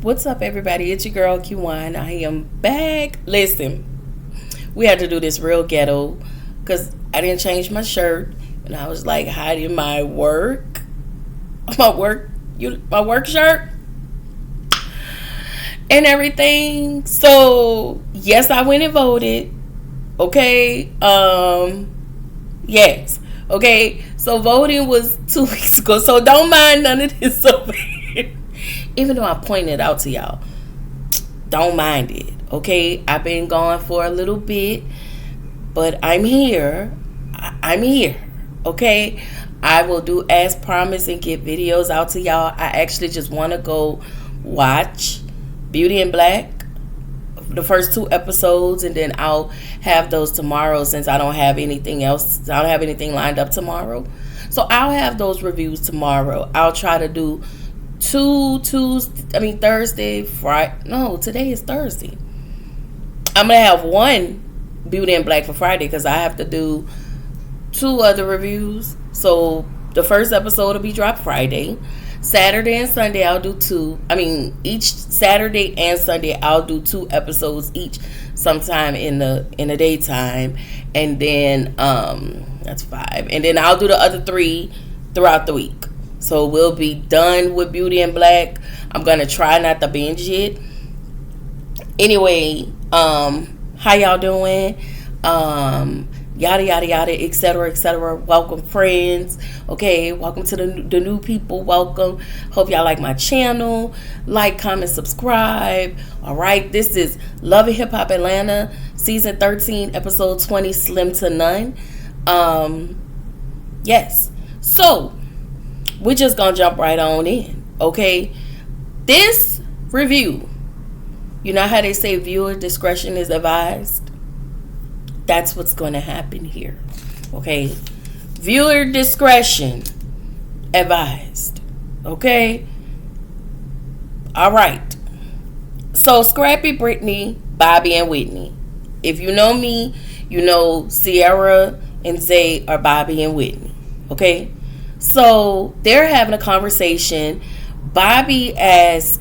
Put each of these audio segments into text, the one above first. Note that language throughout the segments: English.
What's up, everybody? It's your girl Q1. I am back. Listen, we had to do this real ghetto because I didn't change my shirt, and I was like hiding my work shirt and everything. So yes, I went and voted. Okay. Yes. Okay. So voting was 2 weeks ago. So don't mind none of this over here. Even though I pointed out to y'all, don't mind it, okay? I've been gone for a little bit, but I'm here. I'm here, okay? I will do as promised and get videos out to y'all. I actually just want to go watch Beauty in Black, the first 2 episodes, and then I'll have those tomorrow since I don't have anything else. I don't have anything lined up tomorrow. So I'll have those reviews tomorrow. I'll try to do Thursday, Friday. No, today is Thursday. I'm going to have one Beauty in Black for Friday because I have to do 2 other reviews. So the first episode will be dropped Friday. Saturday and Sunday I'll do 2. Each Saturday and Sunday I'll do 2 episodes each sometime in the daytime. And then that's 5. And then I'll do the other 3 throughout the week. So we'll be done with Beauty in Black. I'm going to try not to binge it. Anyway, how y'all doing? Yada, yada, yada, etc., etc. Welcome, friends. Okay, welcome to the new people. Welcome. Hope y'all like my channel. Like, comment, subscribe. All right, this is Love and Hip Hop Atlanta, Season 13, Episode 20, Slim to None. Yes. So, we're just going to jump right on in, okay? This review, you know how they say viewer discretion is advised? That's what's going to happen here, okay? Viewer discretion advised, okay? All right. So, Scrappy, Brittany, Bobby, and Whitney. If you know me, you know Sierra and Zay are Bobby and Whitney, okay? So they're having a conversation. Bobby asked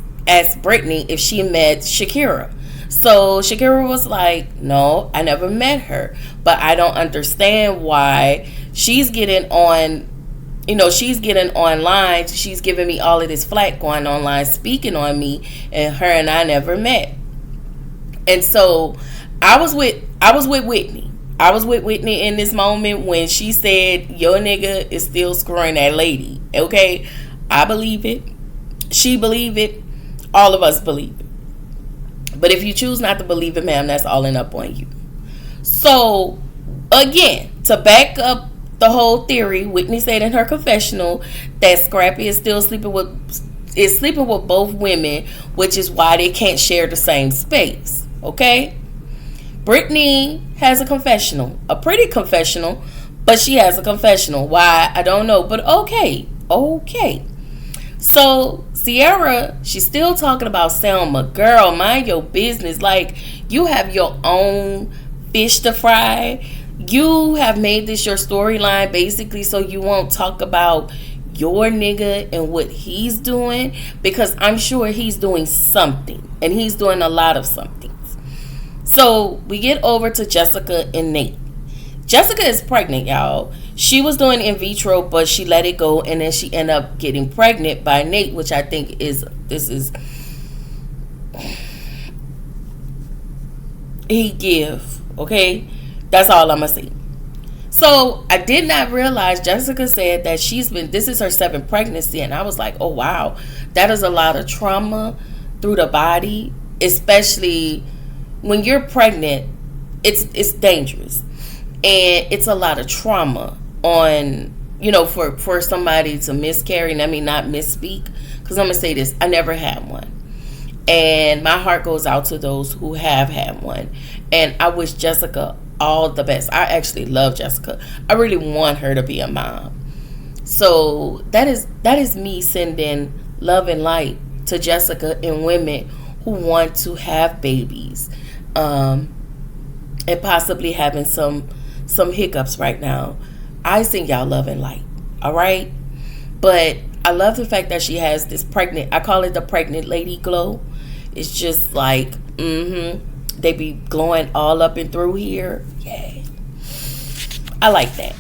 Brittany if she met Shakira. So Shakira was like, no, I never met her. But I don't understand why she's getting on, she's getting online. She's giving me all of this flack going online, speaking on me, and her and I never met. And so I was with Whitney. I was with Whitney in this moment when she said, your nigga is still screwing that lady. Okay? I believe it. She believe it. All of us believe it. But if you choose not to believe it, ma'am, that's all up on you. So, again, to back up the whole theory, Whitney said in her confessional that Scrappy is still sleeping with both women, which is why they can't share the same space. Okay? Brittany has a confessional, a pretty confessional, but she has a confessional. Why? I don't know, but okay. So, Sierra, she's still talking about Selma. Girl, mind your business. Like, you have your own fish to fry. You have made this your storyline, basically, so you won't talk about your nigga and what he's doing, because I'm sure he's doing something, and he's doing a lot of something. So we get over to Jessica and Nate. Jessica is pregnant, y'all. She was doing in vitro, but she let it go, and then she ended up getting pregnant by Nate, which I think he give, okay? That's all I'm going to say. So I did not realize Jessica said that this is her 7th pregnancy, and I was like, oh, wow. That is a lot of trauma through the body, especially when you're pregnant. It's dangerous, and it's a lot of trauma on, for somebody to miscarry. And I mean, not misspeak, because I'm gonna say this: I never had one, and my heart goes out to those who have had one, and I wish Jessica all the best. I actually love Jessica. I really want her to be a mom. So that is me sending love and light to Jessica and women who want to have babies, and possibly having some hiccups right now. I send y'all love and light. All right, but I love the fact that she has this pregnant, I call it the pregnant lady glow. It's just like, they be glowing all up and through here. Yeah. I like that.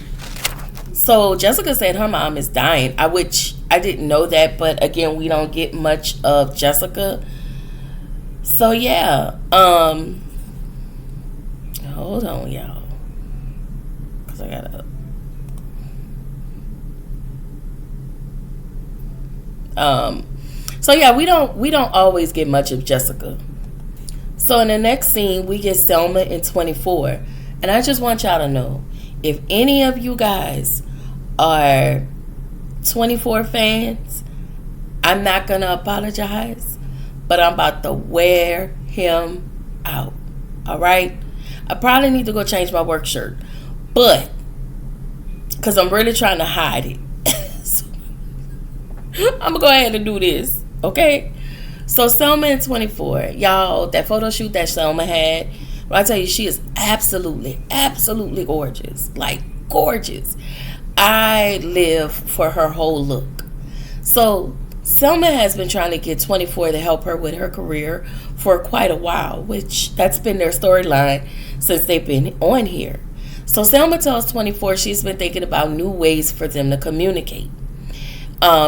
So Jessica said her mom is dying. I didn't know that, but again, we don't get much of Jessica. So yeah. Hold on, y'all. Cause I gotta so yeah, we don't always get much of Jessica. So in the next scene, we get Selma in 24. And I just want y'all to know, if any of you guys are 24 fans, I'm not going to apologize, but I'm about to wear him out. All right? I probably need to go change my work shirt, but because I'm really trying to hide it. So, I'm going to go ahead and do this. Okay? So Selma in 24, y'all, that photo shoot that Selma had, when I tell you, she is absolutely, absolutely gorgeous. Like, gorgeous. I live for her whole look. So Selma has been trying to get 24 to help her with her career for quite a while, which that's been their storyline since they've been on here. So Selma tells 24 she's been thinking about new ways for them to communicate.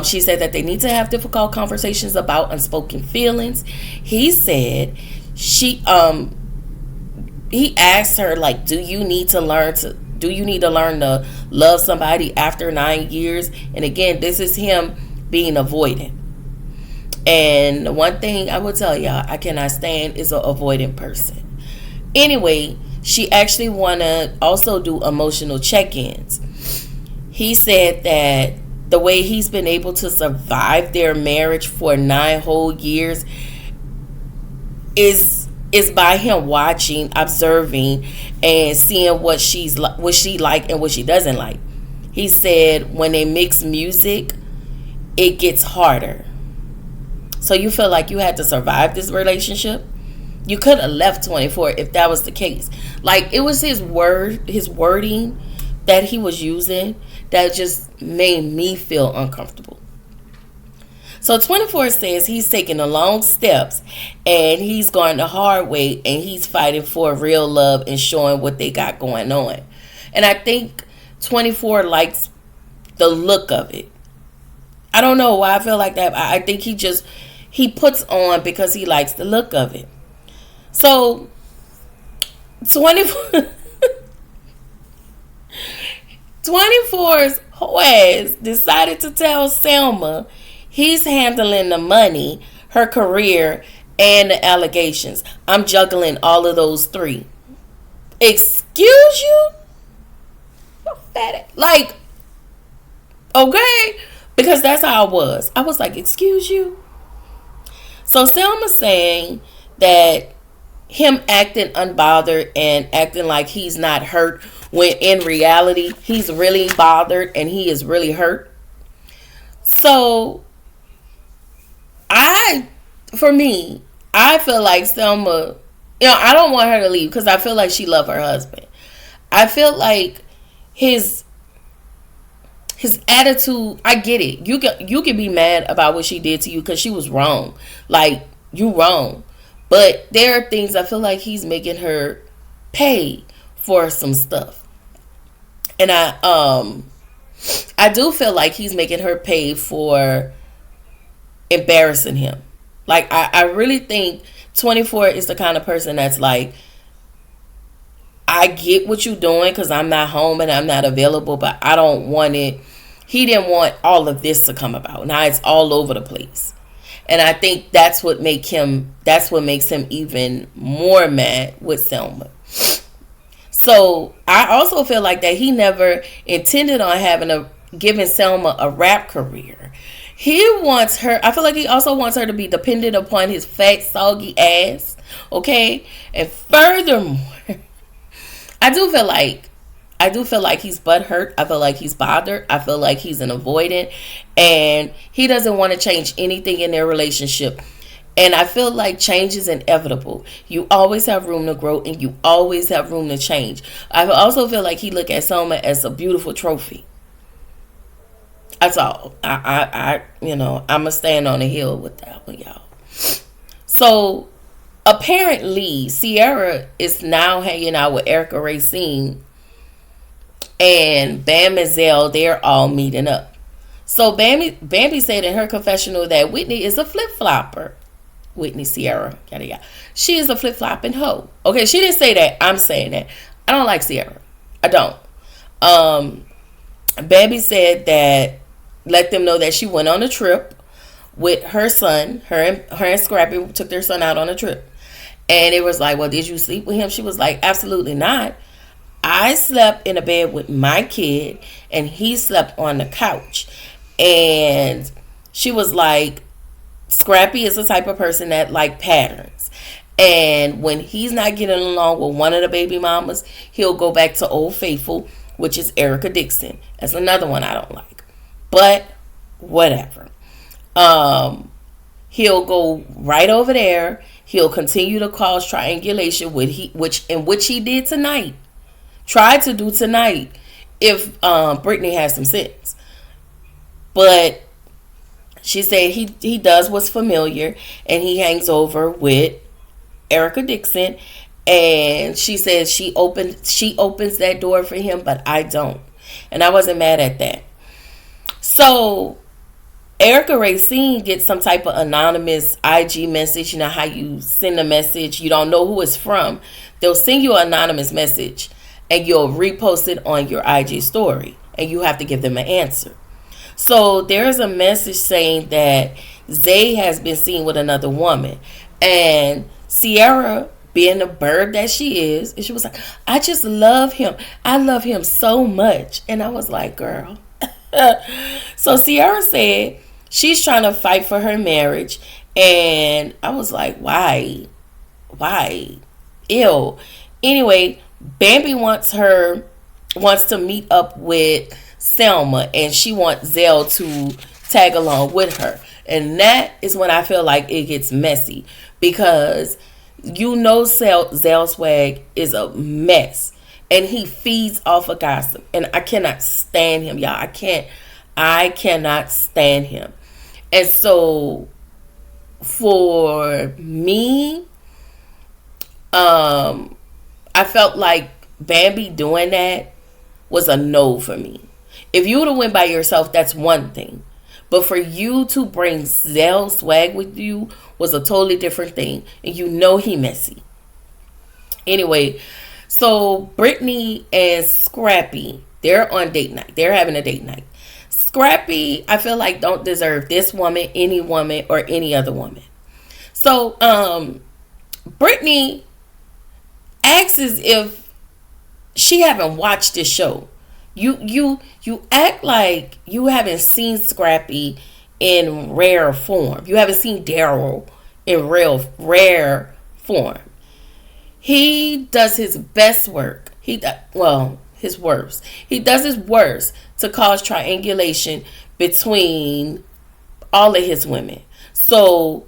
She said that they need to have difficult conversations about unspoken feelings. He said he asked her, like, do you need to learn to love somebody after 9 years? And again, this is him being avoidant. And the one thing I will tell y'all I cannot stand is an avoidant person. Anyway, she actually want to also do emotional check-ins. He said that the way he's been able to survive their marriage for 9 whole years is by him watching, observing, and seeing what she like and what she doesn't like. He said when they mix music, it gets harder. So you feel like you had to survive this relationship? You could have left 24 if that was the case. Like, it was his wording that he was using that just made me feel uncomfortable. So 24 says he's taking the long steps and he's going the hard way and he's fighting for real love and showing what they got going on. And I think 24 likes the look of it. I don't know why I feel like that. I think he puts on because he likes the look of it. So 24's ass decided to tell Selma he's handling the money, her career, and the allegations. I'm juggling all of those 3. Excuse you? Like, okay? Because that's how I was. I was like, excuse you? So Selma's saying that him acting unbothered and acting like he's not hurt, when in reality he's really bothered and he is really hurt. So I feel like Selma, I don't want her to leave because I feel like she loved her husband. I feel like his attitude, I get it. You can be mad about what she did to you because she was wrong. Like, you wrong. But there are things I feel like he's making her pay for some stuff. And I do feel like he's making her pay for embarrassing him. Like, I really think 24 is the kind of person that's like, I get what you're doing because I'm not home and I'm not available, but I don't want it. He didn't want all of this to come about. Now it's all over the place. And I think that's what makes him even more mad with Selma. So I also feel like that he never intended on giving Selma a rap career. He wants her, I feel like he also wants her to be dependent upon his fat, soggy ass. Okay? And furthermore, I do feel like he's butthurt. I feel like he's bothered. I feel like he's an avoidant. And he doesn't want to change anything in their relationship. And I feel like change is inevitable. You always have room to grow and you always have room to change. I also feel like he look at Selma as a beautiful trophy. That's all. I'ma stand on the hill with that one, y'all. So apparently, Ciara is now hanging out with Erica Racine, and Bam and Zell, they're all meeting up. So Bambi said in her confessional that Whitney is a flip flopper. Whitney, Ciara, yada yada. She is a flip flopping hoe. Okay, she didn't say that. I'm saying that. I don't like Ciara. I don't. Bambi said that, let them know that she went on a trip with her son. Her and Scrappy took their son out on a trip. And it was like, well, did you sleep with him? She was like, absolutely not. I slept in a bed with my kid, and he slept on the couch. And she was like, Scrappy is the type of person that like patterns. And when he's not getting along with one of the baby mamas, he'll go back to Old Faithful, which is Erica Dixon. That's another one I don't like. But whatever. He'll go right over there. He'll continue to cause triangulation, which he did tonight. Tried to do tonight if Brittany has some sense. But she said he does what's familiar, and he hangs over with Erica Dixon, and she says she opens that door for him, but I don't. And I wasn't mad at that. So Erica Racine gets some type of anonymous IG message. You know how you send a message, you don't know who it's from. They'll send you an anonymous message, and you'll repost it on your IG story, and you have to give them an answer. So there's a message saying that Zay has been seen with another woman, and Ciara, being the bird that she is, and she was like, I just love him. I love him so much. And I was like, girl. So Ciara said she's trying to fight for her marriage, and I was like, why? Ew. Anyway, Bambi wants to meet up with Selma, and she wants Zell to tag along with her. And that is when I feel like it gets messy, because Zell Swag is a mess, and he feeds off of gossip, and I cannot stand him, y'all. I cannot stand him. And so for me, I felt like Bambi doing that was a no for me. If you would have went by yourself, that's one thing. But for you to bring Zell Swag with you was a totally different thing. And you know he messy. Anyway, so Brittany and Scrappy, they're on date night. They're having a date night. Scrappy, I feel like, don't deserve this woman, any woman, or any other woman. So Brittany acts as if she haven't watched this show. You act like you haven't seen Scrappy in rare form. You haven't seen Daryl in rare form. He does his best work. His worst. He does his worst to cause triangulation between all of his women. So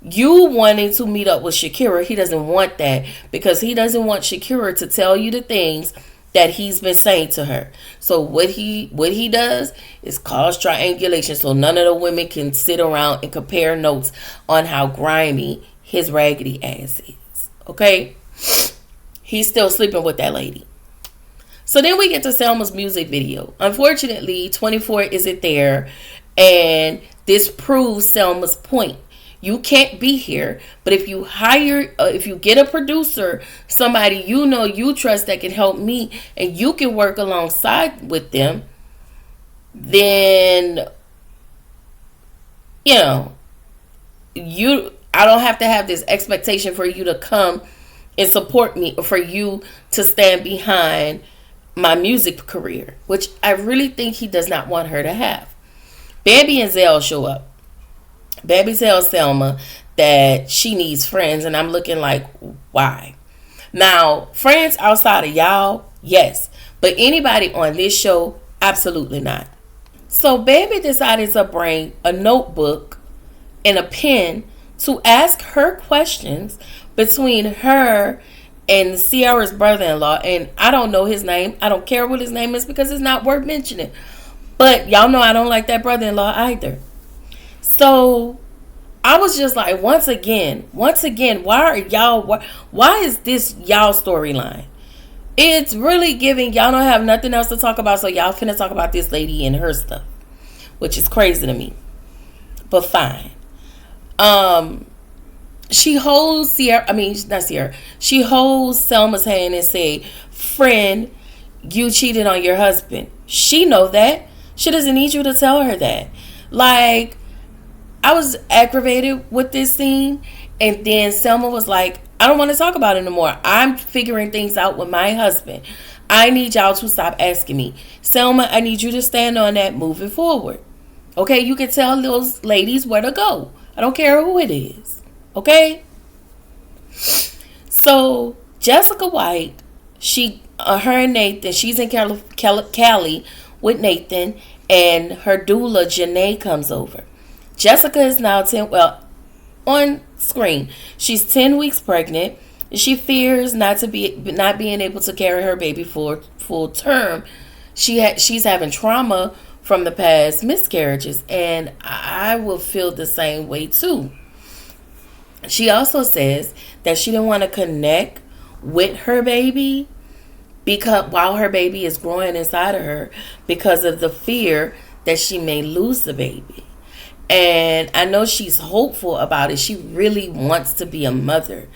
you wanting to meet up with Shakira, he doesn't want that, because he doesn't want Shakira to tell you the things that he's been saying to her. So what he does is cause triangulation, so none of the women can sit around and compare notes on how grimy his raggedy ass is. Okay? He's still sleeping with that lady. So then we get to Selma's music video. Unfortunately, 24 isn't there, and this proves Selma's point. You can't be here, but if you get a producer, somebody you trust that can help me, and you can work alongside with them, then I don't have to have this expectation for you to come and support me, or for you to stand behind my music career, which I really think he does not want her to have. Bambi and Zell show up. Bambi tells Selma that she needs friends, and I'm looking like, why? Now, friends outside of y'all, yes, but anybody on this show, absolutely not. So Bambi decided to bring a notebook and a pen to ask her questions between her and Ciara's brother-in-law, and I don't know his name. I don't care what his name is, because it's not worth mentioning. But y'all know I don't like that brother-in-law either. So I was just like, once again, why are y'all? Why is this y'all storyline? It's really giving y'all don't have nothing else to talk about, so y'all finna talk about this lady and her stuff, which is crazy to me. But fine. She holds not Sierra. She holds Selma's hand and say, "Friend, you cheated on your husband." She know that. She doesn't need you to tell her that. Like, I was aggravated with this scene, and then Selma was like, "I don't want to talk about it anymore. I'm figuring things out with my husband. I need y'all to stop asking me. Selma, I need you to stand on that moving forward. Okay, you can tell those ladies where to go. I don't care who it is. Okay?" So Jessica White, her and Nathan, she's in Cali with Nathan, and her doula Janae comes over. Jessica is now on screen, she's 10 weeks pregnant. She fears not being able to carry her baby for full term. She's having trauma from the past miscarriages, and I will feel the same way too. She also says that she didn't want to connect with her baby because while her baby is growing inside of her, because of the fear that she may lose the baby. And I know she's hopeful about it. She really wants to be a mother.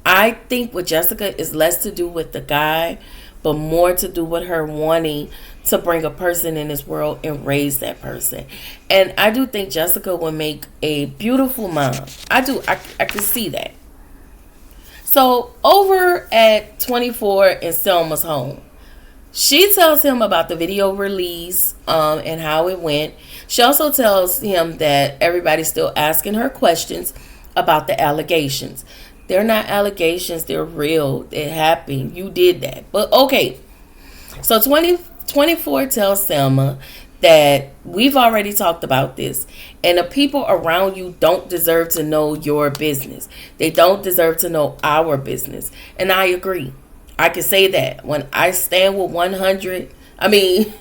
I think with Jessica is less to do with the guy, but more to do with her wanting to bring a person in this world and raise that person. And I do think Jessica will make a beautiful mom. I do. I can see that. So over at 24 in Selma's home, she tells him about the video release and how it went. She also tells him that everybody's still asking her questions about the allegations. They're not allegations. They're real. It happened. You did that. But okay. So 24 tells Selma that we've already talked about this, and the people around you don't deserve to know your business. They don't deserve to know our business. And I agree. I can say that. When I stand with 100, I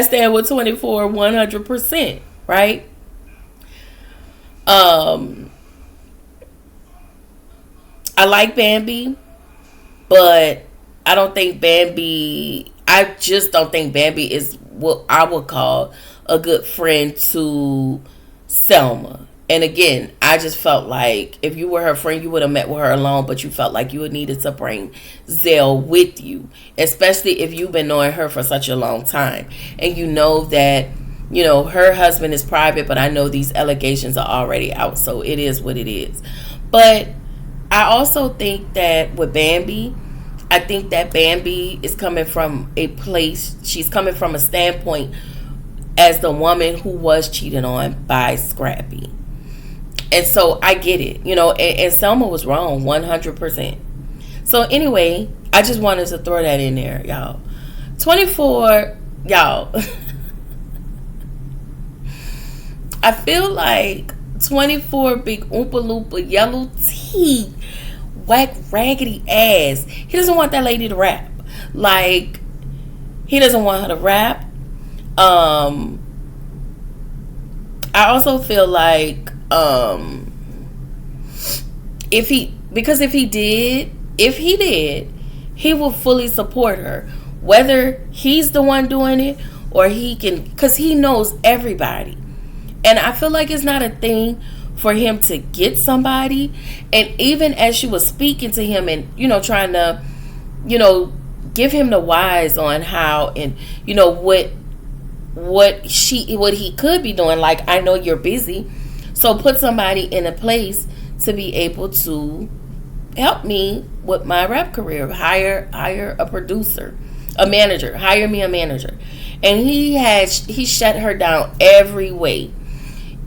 stand with 24 100%, right? I like Bambi, but I just don't think Bambi is what I would call a good friend to Selma. And again, I just felt like if you were her friend, you would have met with her alone, but you felt like you would needed to bring Zell with you, especially if you've been knowing her for such a long time. And you know that, her husband is private, but I know these allegations are already out, so it is what it is. But I also think that with Bambi, I think that Bambi is coming from a place, she's coming from a standpoint as the woman who was cheated on by Scrappy. And so I get it, and Selma was wrong 100%. So anyway, I just wanted to throw that in there, y'all. 24, y'all. I feel like 24 big Oompa Loompa yellow teeth, whack raggedy ass. He doesn't want that lady to rap. Like, he doesn't want her to rap. I also feel like if he did, he will fully support her, whether he's the one doing it or he can, because he knows everybody. And I feel like it's not a thing for him to get somebody. And even as she was speaking to him and trying to give him the whys on how and what he could be doing, like, I know you're busy, so put somebody in a place to be able to help me with my rap career. Hire a producer, a manager. Hire me a manager. And he shut her down every way.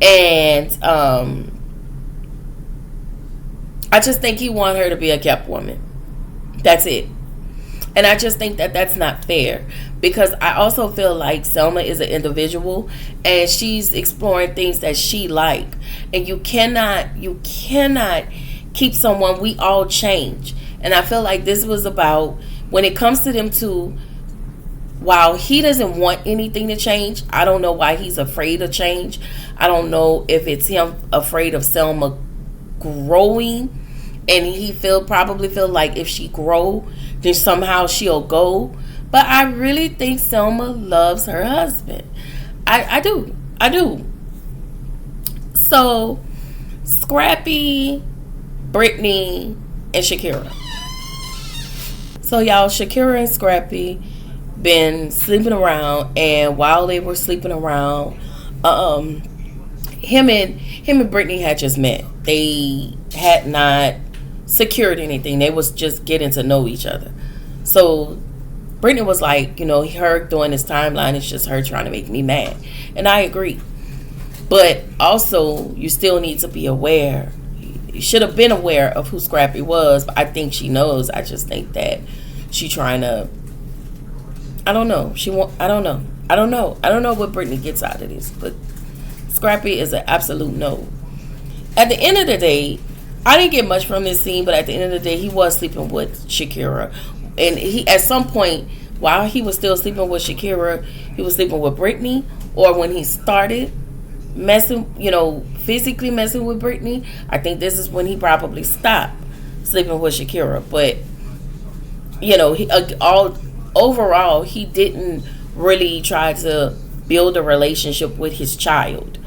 And I just think he wanted her to be a kept woman. That's it. And I just think that that's not fair, because I also feel like Selma is an individual and she's exploring things that she like. And you cannot keep someone. We all change. And I feel like this was about, when it comes to them two, while he doesn't want anything to change, I don't know why he's afraid of change. I don't know if it's him afraid of Selma growing, and he probably feel like if she grow, then somehow she'll go. But I really think Selma loves her husband. I do. So Scrappy, Brittany, and Shakira. So y'all, Shakira and Scrappy been sleeping around, and while they were sleeping around, him and Brittany had just met. They had not secured anything. They was just getting to know each other. So Brittany was like, her doing this timeline is just her trying to make me mad. And I agree. But also, you still need to be aware. You should have been aware of who Scrappy was. But I think she knows. I just think that she trying to, I don't know. I don't know what Brittany gets out of this. But Scrappy is an absolute no. At the end of the day, I didn't get much from this scene, but at the end of the day, he was sleeping with Shakira. And he, at some point, while he was still sleeping with Shakira, he was sleeping with Brittany. Or when he started messing, physically messing with Brittany, I think this is when he probably stopped sleeping with Shakira. But, overall, he didn't really try to build a relationship with his child.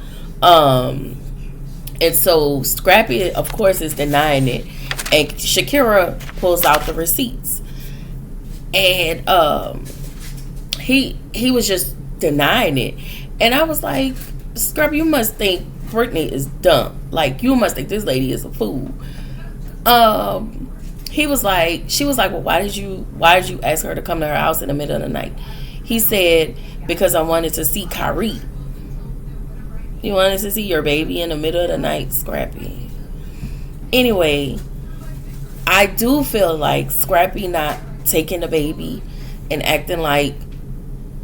And so Scrappy, of course, is denying it. And Shakira pulls out the receipts. And he was just denying it. And I was like, Scrappy, you must think Brittany is dumb. Like, you must think this lady is a fool. She was like, well, why did you ask her to come to her house in the middle of the night? He said, because I wanted to see Kyrie. You wanted to see your baby in the middle of the night, Scrappy. Anyway, I do feel like Scrappy not taking the baby and acting like,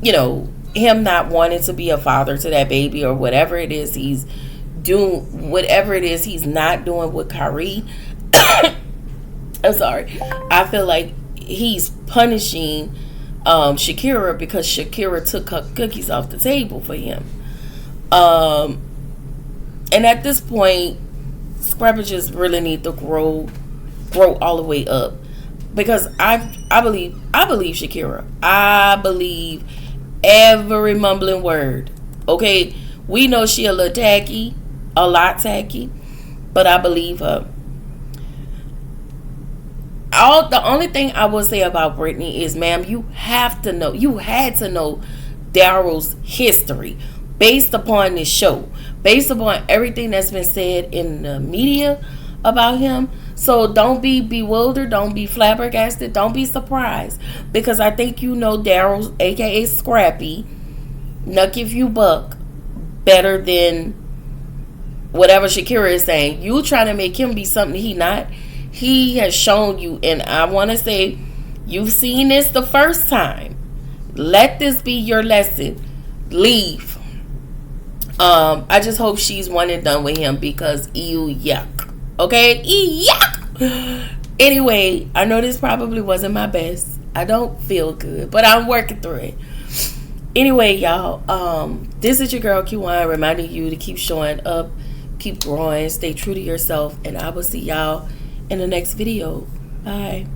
him not wanting to be a father to that baby, or whatever it is he's doing, whatever it is he's not doing with Kyrie. I'm sorry. I feel like he's punishing Shakira because Shakira took her cookies off the table for him. And at this point, Scrappy just really need to grow all the way up, because I believe Shakira. I believe every mumbling word. Okay, we know she a lot tacky, but I believe her. The only thing I will say about Brittany is, ma'am, you had to know Daryl's history based upon this show, based upon everything that's been said in the media about him. So don't be bewildered, don't be flabbergasted, don't be surprised, because I think Daryl, aka Scrappy, Nuck if you buck, better than whatever Shakira is saying. You trying to make him be something he not. He has shown you, and I want to say, you've seen this the first time. Let this be your lesson. Leave. I just hope she's one and done with him, because ew, yuck. Okay? Yuck! Anyway, I know this probably wasn't my best. I don't feel good, but I'm working through it. Anyway, y'all, this is your girl Q1, reminding you to keep showing up, keep growing, stay true to yourself, and I will see y'all in the next video. Bye.